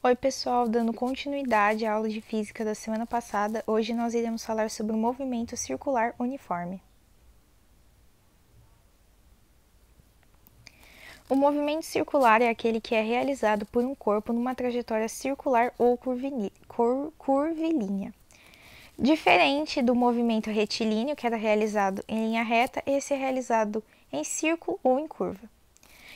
Oi pessoal, dando continuidade à aula de física da semana passada, hoje nós iremos falar sobre o movimento circular uniforme. O movimento circular é aquele que é realizado por um corpo numa trajetória circular ou curvilínea. Diferente do movimento retilíneo, que era realizado em linha reta, esse é realizado em círculo ou em curva.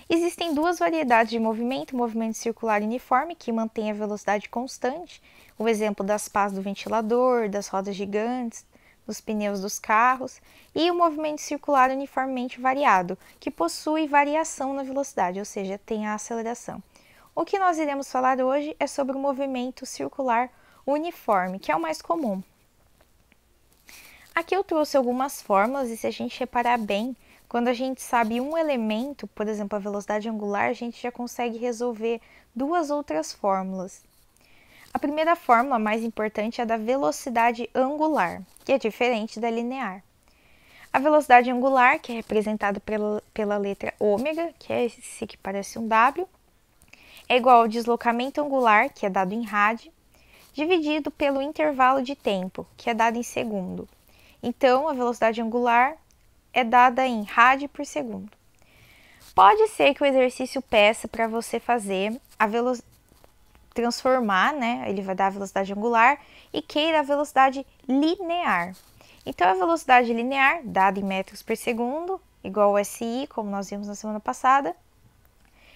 Existem duas variedades de movimento: o movimento circular uniforme, que mantém a velocidade constante, o exemplo das pás do ventilador, das rodas gigantes, dos pneus dos carros, e o movimento circular uniformemente variado, que possui variação na velocidade, ou seja, tem a aceleração. O que nós iremos falar hoje é sobre o movimento circular uniforme, que é o mais comum. Aqui eu trouxe algumas fórmulas e se a gente reparar bem, quando a gente sabe um elemento, por exemplo, a velocidade angular, a gente já consegue resolver duas outras fórmulas. A primeira fórmula, mais importante, é a da velocidade angular, que é diferente da linear. A velocidade angular, que é representada pela letra ômega, que é esse que parece um W, é igual ao deslocamento angular, que é dado em rádio, dividido pelo intervalo de tempo, que é dado em segundo. Então, a velocidade angular é dada em rádio por segundo. Pode ser que o exercício peça para você fazer transformar, né? Ele vai dar a velocidade angular e queira a velocidade linear. Então, a velocidade linear, dada em metros por segundo, igual ao SI, como nós vimos na semana passada,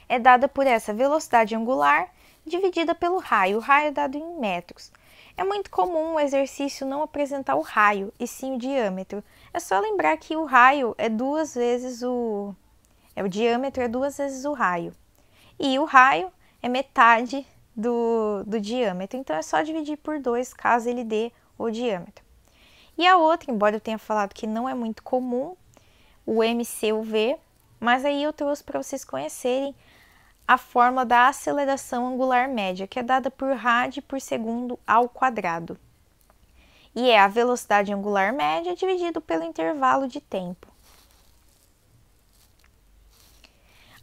é dada por essa velocidade angular dividida pelo raio. O raio é dado em metros. É muito comum o exercício não apresentar o raio, e sim o diâmetro. É só lembrar que o raio é duas vezes o diâmetro é duas vezes o raio. E o raio é metade do diâmetro. Então, é só dividir por 2 caso ele dê o diâmetro. E a outra, embora eu tenha falado que não é muito comum, o MCUV, mas aí eu trouxe para vocês conhecerem a fórmula da aceleração angular média, que é dada por rádio por segundo ao quadrado. E é a velocidade angular média dividido pelo intervalo de tempo.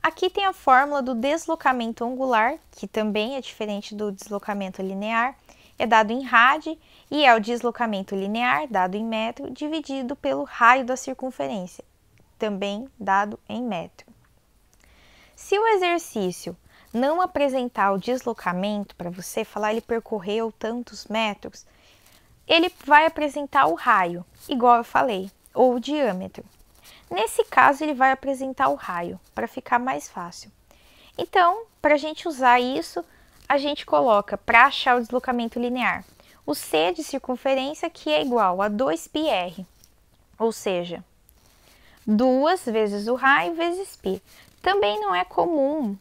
Aqui tem a fórmula do deslocamento angular, que também é diferente do deslocamento linear, é dado em rádio, e é o deslocamento linear, dado em metro, dividido pelo raio da circunferência, também dado em metro. Se o exercício não apresentar o deslocamento para você, falar ele percorreu tantos metros, ele vai apresentar o raio, igual eu falei, ou o diâmetro. Nesse caso, ele vai apresentar o raio, para ficar mais fácil. Então, para a gente usar isso, a gente coloca, para achar o deslocamento linear, o C de circunferência, que é igual a 2πr, ou seja, 2 vezes o raio vezes π. Também não é comum,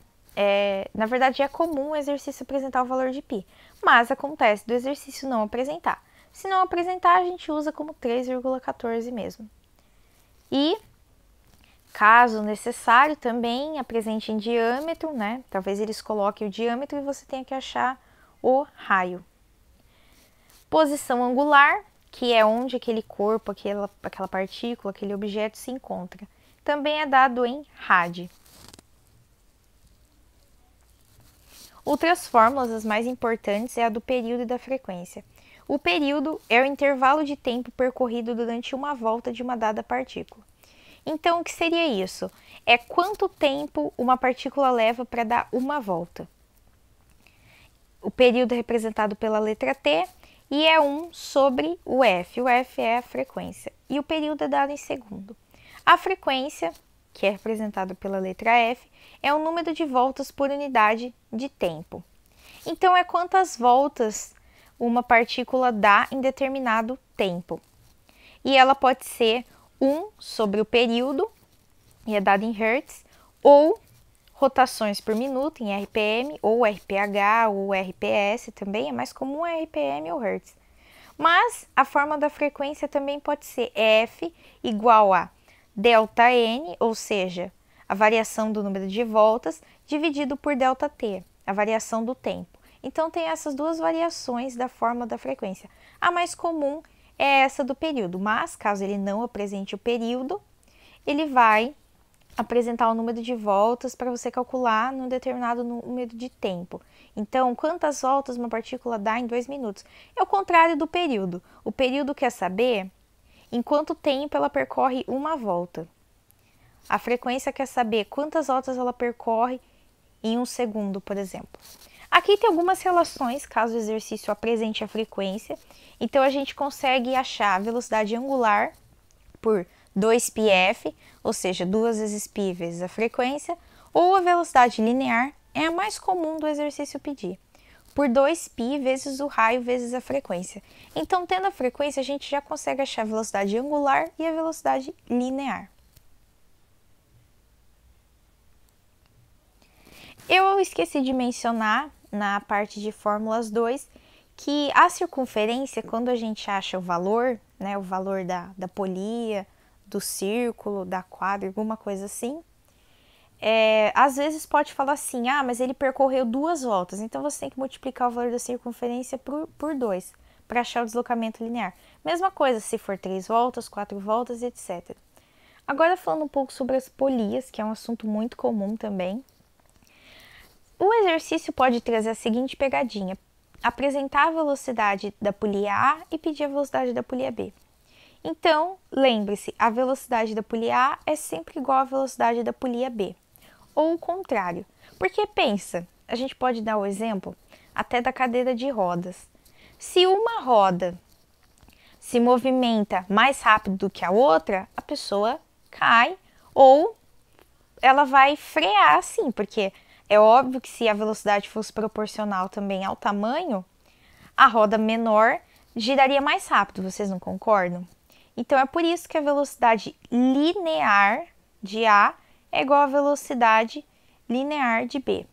na verdade é comum o exercício apresentar o valor de π, mas acontece do exercício não apresentar. Se não apresentar, a gente usa como 3,14 mesmo. E, caso necessário, também apresente em diâmetro, né? Talvez eles coloquem o diâmetro e você tenha que achar o raio. Posição angular, que é onde aquele corpo, aquela partícula, aquele objeto se encontra. Também é dado em rádio. Outras fórmulas, as mais importantes, é a do período e da frequência. O período é o intervalo de tempo percorrido durante uma volta de uma dada partícula. Então, o que seria isso? É quanto tempo uma partícula leva para dar uma volta. O período é representado pela letra T e é 1 sobre o F. O F é a frequência e o período é dado em segundo. A frequência, que é representada pela letra F, é o número de voltas por unidade de tempo. Então, é quantas voltas uma partícula dá em determinado tempo. E ela pode ser 1 sobre o período, e é dado em Hertz, ou rotações por minuto em RPM, ou RPH, ou RPS também, é mais comum RPM ou Hertz. Mas a forma da frequência também pode ser F igual a ΔN, ou seja, a variação do número de voltas, dividido por ΔT, a variação do tempo. Então, tem essas duas variações da forma da frequência. A mais comum é essa do período, mas caso ele não apresente o período, ele vai apresentar o número de voltas para você calcular num determinado número de tempo. Então, quantas voltas uma partícula dá em 2 minutos? É o contrário do período. O período quer saber em quanto tempo ela percorre uma volta. A frequência quer saber quantas voltas ela percorre em um segundo, por exemplo. Aqui tem algumas relações, caso o exercício apresente a frequência. Então, a gente consegue achar a velocidade angular por 2πf, ou seja, 2 vezes π vezes a frequência, ou a velocidade linear é a mais comum do exercício pedir, por 2π vezes o raio vezes a frequência. Então, tendo a frequência, a gente já consegue achar a velocidade angular e a velocidade linear. Eu esqueci de mencionar na parte de fórmulas 2 que a circunferência, quando a gente acha o valor, né, o valor da polia, do círculo, da quadra, alguma coisa assim, às vezes pode falar assim, mas ele percorreu 2 voltas, então você tem que multiplicar o valor da circunferência por 2, para achar o deslocamento linear. Mesma coisa se for 3 voltas, 4 voltas, etc. Agora falando um pouco sobre as polias, que é um assunto muito comum também. O exercício pode trazer a seguinte pegadinha: apresentar a velocidade da polia A e pedir a velocidade da polia B. Então, lembre-se, a velocidade da polia A é sempre igual à velocidade da polia B, ou o contrário. Porque pensa, a gente pode dar o exemplo até da cadeira de rodas. Se uma roda se movimenta mais rápido do que a outra, a pessoa cai ou ela vai frear assim, porque é óbvio que se a velocidade fosse proporcional também ao tamanho, a roda menor giraria mais rápido, vocês não concordam? Então, é por isso que a velocidade linear de A é igual à velocidade linear de B.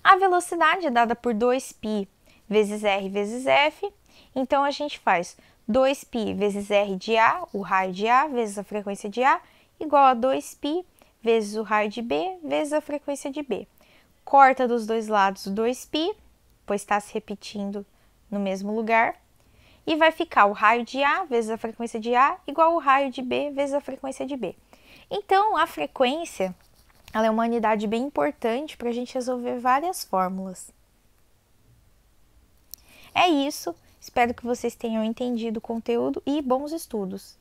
A velocidade é dada por 2π vezes R vezes F, então a gente faz 2π vezes R de A, o raio de A, vezes a frequência de A, igual a 2π vezes o raio de B, vezes a frequência de B. Corta dos dois lados o 2π, pois está se repetindo no mesmo lugar. E vai ficar o raio de A vezes a frequência de A igual ao raio de B vezes a frequência de B. Então, a frequência ela é uma unidade bem importante para a gente resolver várias fórmulas. É isso, espero que vocês tenham entendido o conteúdo e bons estudos!